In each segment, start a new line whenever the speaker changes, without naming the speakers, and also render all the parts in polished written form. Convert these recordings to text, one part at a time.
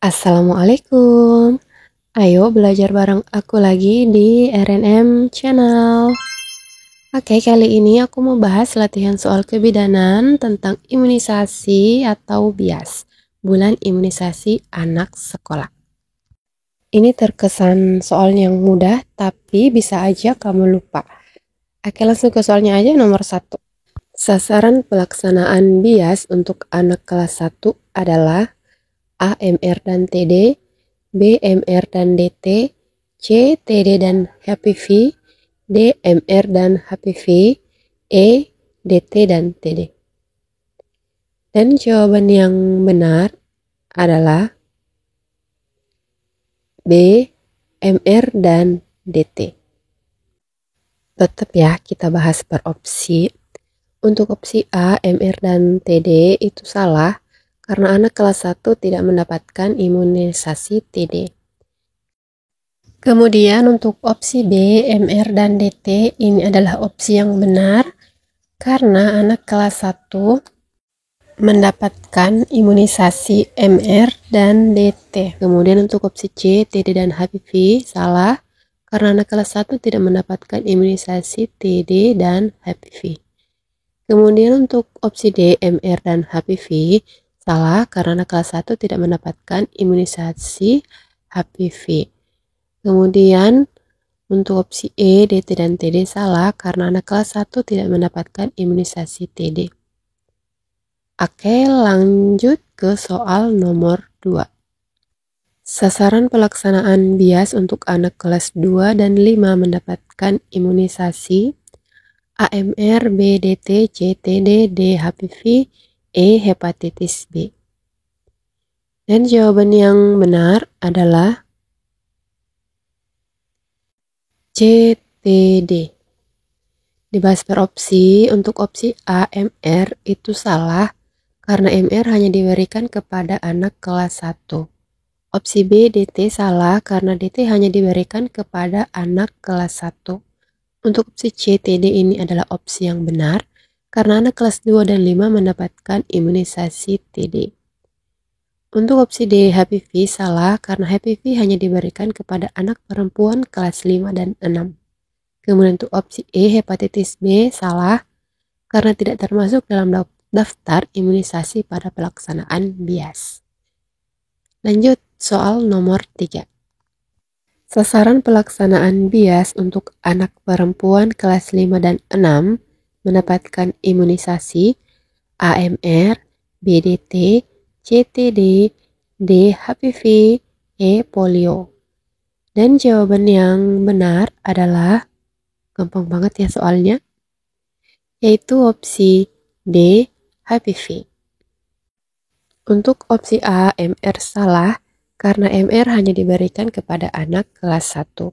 Assalamualaikum. Ayo belajar bareng aku lagi di RNM Channel. Oke, kali ini aku mau bahas latihan soal kebidanan tentang imunisasi atau BIAS, bulan imunisasi anak sekolah. Ini terkesan soal yang mudah, tapi bisa aja kamu lupa. Oke, langsung ke soalnya aja nomor 1. Sasaran pelaksanaan BIAS untuk anak kelas 1 adalah AMR dan TD, BMR dan DT, C, TD dan HPV, D, MR dan HPV, E, DT dan TD. Dan jawaban yang benar adalah B, MR dan DT. Tetap ya, kita bahas per opsi. Untuk opsi A, MR dan TD itu salah karena anak kelas 1 tidak mendapatkan imunisasi TD. Kemudian untuk opsi B, MR dan DT ini adalah opsi yang benar karena anak kelas 1 mendapatkan imunisasi MR dan DT. Kemudian untuk opsi C, TD dan HPV salah karena anak kelas 1 tidak mendapatkan imunisasi TD dan HPV. Kemudian untuk opsi D, MR dan HPV salah karena anak kelas 1 tidak mendapatkan imunisasi HPV. Kemudian untuk opsi E, DT dan TD salah karena anak kelas 1 tidak mendapatkan imunisasi TD. Oke, lanjut ke soal nomor 2. Sasaran pelaksanaan BIAS untuk anak kelas 2 dan 5 mendapatkan imunisasi AMR, B, DT, C, TD, D, HPV, E, hepatitis B. Dan jawaban yang benar adalah CTD. Dibahas per opsi. Untuk opsi A, MR itu salah karena MR hanya diberikan kepada anak kelas 1. Opsi B, DT salah karena DT hanya diberikan kepada anak kelas 1. Untuk opsi C, TD ini adalah opsi yang benar karena anak kelas 2 dan 5 mendapatkan imunisasi TD. Untuk opsi D, HPV salah karena HPV hanya diberikan kepada anak perempuan kelas 5 dan 6. Kemudian untuk opsi E, hepatitis B salah karena tidak termasuk dalam daftar imunisasi pada pelaksanaan BIAS. Lanjut soal nomor 3. Sasaran pelaksanaan BIAS untuk anak perempuan kelas 5 dan 6 mendapatkan imunisasi AMR, BDT, CTD, D, HPV, E, polio. Dan jawaban yang benar adalah, gampang banget ya soalnya, yaitu opsi D, HPV. Untuk opsi A, MR salah karena MR hanya diberikan kepada anak kelas 1.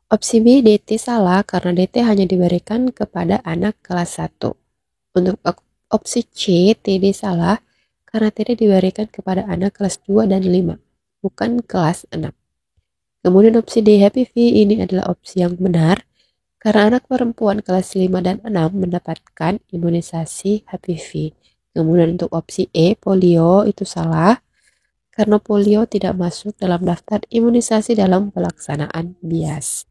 Opsi B, DT salah karena DT hanya diberikan kepada anak kelas 1. Untuk opsi C, TD salah karena TD diberikan kepada anak kelas 2 dan 5, bukan kelas 6. Kemudian opsi D, HPV ini adalah opsi yang benar karena anak perempuan kelas 5 dan 6 mendapatkan imunisasi HPV. Kemudian untuk opsi E, polio itu salah karena polio tidak masuk dalam daftar imunisasi dalam pelaksanaan BIAS.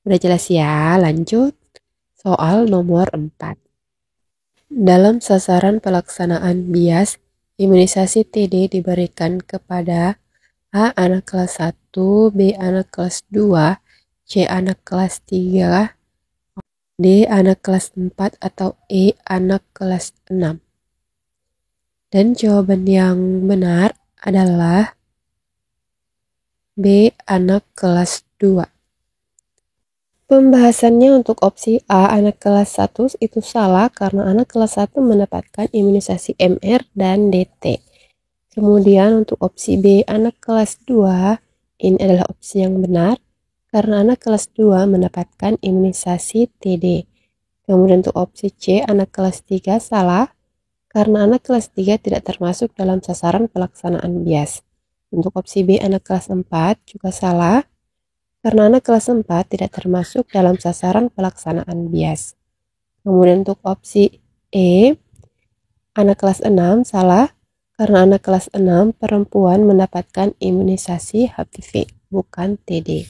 Udah jelas ya, lanjut soal nomor 4. Dalam sasaran pelaksanaan BIAS, imunisasi TD diberikan kepada A, anak kelas 1, B, anak kelas 2, C, anak kelas 3, D, anak kelas 4, atau E, anak kelas 6. Dan jawaban yang benar adalah B, anak kelas 2. Pembahasannya untuk opsi A, anak kelas 1 itu salah karena anak kelas 1 mendapatkan imunisasi MR dan DT. Kemudian untuk opsi B, anak kelas 2, ini adalah opsi yang benar karena anak kelas 2 mendapatkan imunisasi TD. Kemudian untuk opsi C, anak kelas 3 salah karena anak kelas 3 tidak termasuk dalam sasaran pelaksanaan BIAS. Untuk opsi B, anak kelas 4 juga salah karena anak kelas 4 tidak termasuk dalam sasaran pelaksanaan BIAS. Kemudian untuk opsi E, anak kelas 6 salah Karena anak kelas 6 perempuan mendapatkan imunisasi HPV, bukan TD.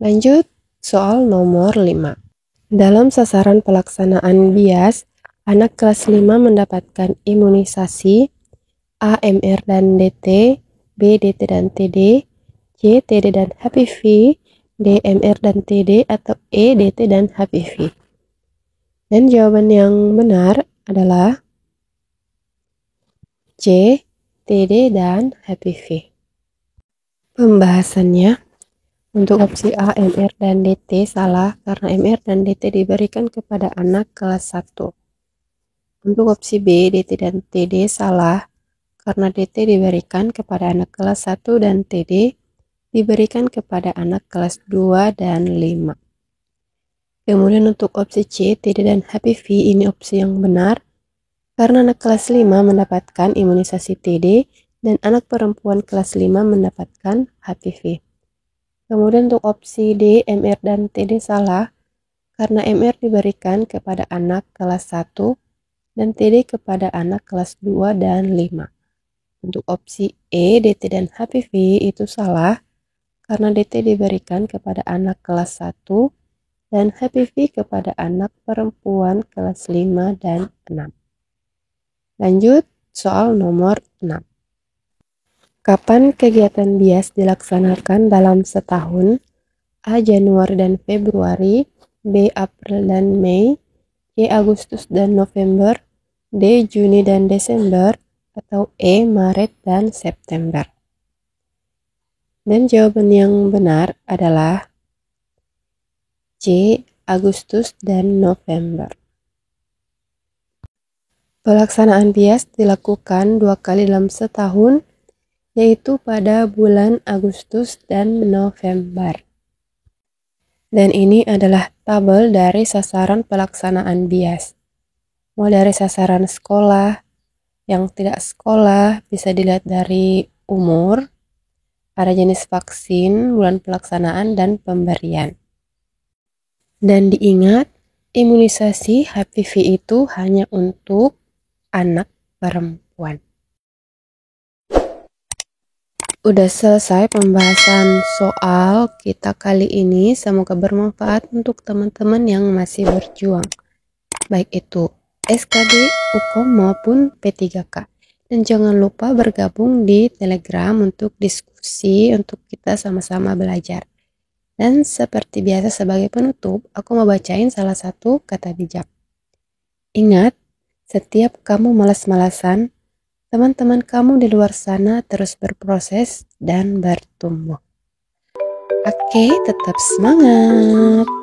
Lanjut, soal nomor 5. Dalam sasaran pelaksanaan bias, anak kelas 5 mendapatkan imunisasi A, MR, dan DT, B, DT, dan TD, C, TD, dan HPV, D, MR, dan TD, atau E, DT, dan HPV. Dan jawaban yang benar adalah C, TD, dan HPV. Pembahasannya, untuk opsi A, MR, dan DT salah karena MR dan DT diberikan kepada anak kelas 1. Untuk opsi B, DT dan TD salah karena DT diberikan kepada anak kelas 1 dan TD diberikan kepada anak kelas 2 dan 5. Kemudian untuk opsi C, TD dan HPV ini opsi yang benar karena anak kelas 5 mendapatkan imunisasi TD dan anak perempuan kelas 5 mendapatkan HPV. Kemudian untuk opsi D, MR dan TD salah karena MR diberikan kepada anak kelas 1 dan TD kepada anak kelas 2 dan 5. Untuk opsi E, DT dan HPV itu salah karena DT diberikan kepada anak kelas 1 dan HPV kepada anak perempuan kelas 5 dan 6. Lanjut, soal nomor 6. Kapan kegiatan bias dilaksanakan dalam setahun? A. Januari dan Februari, B. April dan Mei, C. Agustus dan November, D. Juni dan Desember, atau E. Maret dan September. Dan jawaban yang benar adalah C. Agustus dan November. Pelaksanaan bias dilakukan 2 kali dalam setahun, yaitu pada bulan Agustus dan November. Dan ini adalah tabel dari sasaran pelaksanaan bias. Mulai dari sasaran sekolah, yang tidak sekolah bisa dilihat dari umur, ada jenis vaksin, bulan pelaksanaan, dan pemberian. Dan diingat, imunisasi HPV itu hanya untuk anak perempuan. Udah selesai pembahasan soal kita kali ini. Semoga bermanfaat untuk teman-teman yang masih berjuang, baik itu SKD, UKOM maupun P3K. Dan jangan lupa bergabung di Telegram untuk diskusi, untuk kita sama-sama belajar. Dan seperti biasa sebagai penutup, aku mau bacain salah satu kata bijak. Ingat, setiap kamu malas-malasan, teman-teman kamu di luar sana terus berproses dan bertumbuh. Oke, tetap semangat.